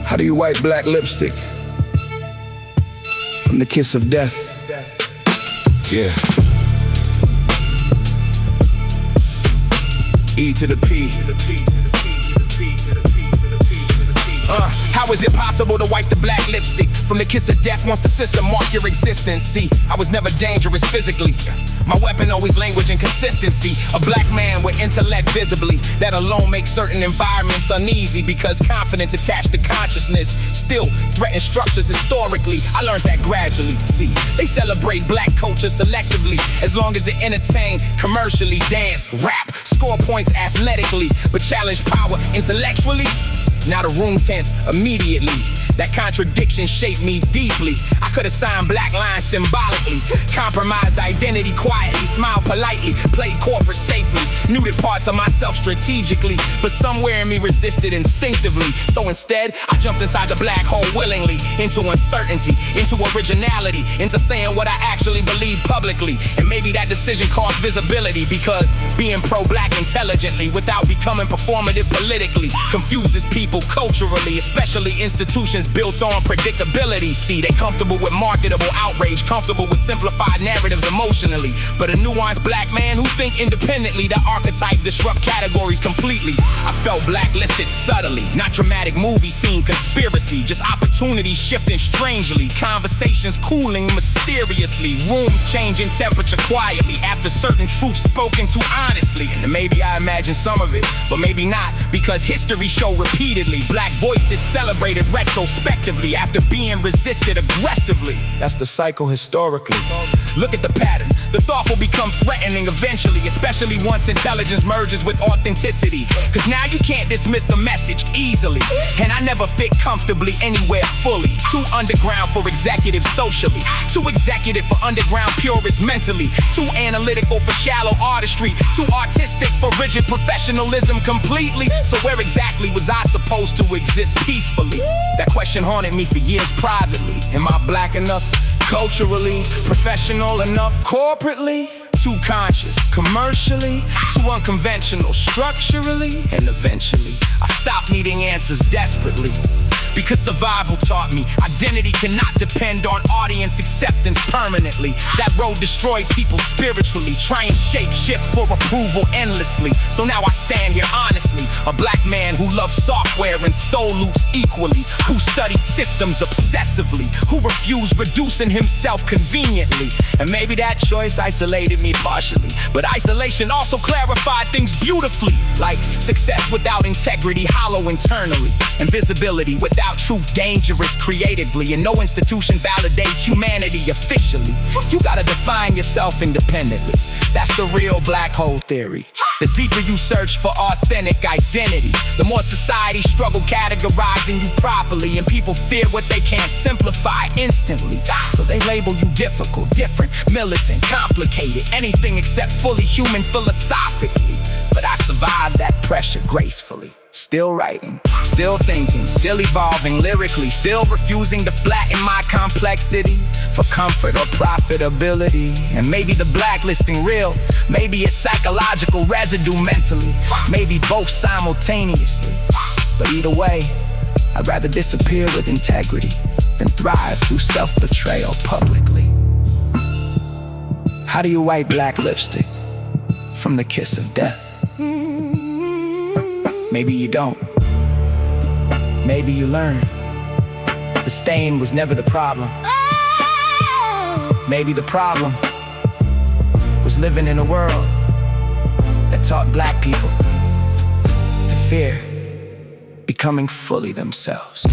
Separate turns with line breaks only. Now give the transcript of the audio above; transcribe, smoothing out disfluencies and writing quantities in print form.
How do you wipe black lipstick from the kiss of death? Yeah. E to the P.
How is it possible to wipe the black lipstick from the kiss of death once the system marked your existence? See, I was never dangerous physically. My weapon always language and consistency. A black man with intellect visibly. That alone makes certain environments uneasy because confidence attached to consciousness still threatens structures historically. I learned that gradually. See, they celebrate black culture selectively as long as it entertain commercially, dance, rap, score points athletically, but challenge power intellectually. Now the room tense immediately. That contradiction shaped me deeply. I could have signed black lines symbolically, compromised identity quietly, smiled politely, played corporate safely, neutered parts of myself strategically, but somewhere in me resisted instinctively. So instead, I jumped inside the black hole willingly, into uncertainty, into originality, into saying what I actually believe publicly. And maybe that decision caused visibility, because being pro-black intelligently without becoming performative politically confuses people culturally, especially institutions built on predictability. See, they comfortable with marketable outrage, comfortable with simplified narratives emotionally. But a nuanced black man who think independently, the archetype disrupt categories completely. I felt blacklisted subtly, not dramatic movie scene conspiracy, just opportunities shifting strangely, conversations cooling mysteriously, rooms changing temperature quietly after certain truths spoken too honestly. And maybe I imagined some of it, but maybe not, because history show repeatedly black voices celebrated retrospectively after being resisted aggressively. That's the cycle historically. Look at the pattern. The thought will become threatening eventually, especially once intelligence merges with authenticity. Cause now you can't dismiss the message easily. And I never fit comfortably anywhere fully. Too underground for executive socially, too executive for underground purists mentally, too analytical for shallow artistry, too artistic for rigid professionalism completely. So where exactly was I supposed to exist peacefully? That question haunted me for years privately. Am I black enough? Culturally, professional enough, corporately, too conscious, commercially, too unconventional, structurally, and eventually I stopped needing answers desperately. Because survival taught me identity cannot depend on audience acceptance permanently. That road destroyed people spiritually, trying shape shift for approval endlessly. So now I stand here honestly, a black man who loves software and soul loops equally, who studied systems obsessively, who refused reducing himself conveniently. And maybe that choice isolated me partially, but isolation also clarified things beautifully. Like success without integrity, hollow internally, and visibility without truth dangerous creatively. And no institution validates humanity officially. You gotta define yourself independently. That's the real black hole theory. The deeper you search for authentic identity, the more society struggle categorizing you properly, and people fear what they can't simplify instantly. So they label you difficult, different, militant, complicated, anything except fully human philosophically. But I survived that pressure gracefully. Still writing, still thinking, still evolving lyrically, still refusing to flatten my complexity for comfort or profitability. And maybe the blacklisting real, maybe it's psychological residue mentally, maybe both simultaneously. But either way, I'd rather disappear with integrity than thrive through self-betrayal publicly. How do you wipe black lipstick from the kiss of death? Maybe you don't. Maybe you learn. The stain was never the problem. Maybe the problem was living in a world that taught black people to fear becoming fully themselves.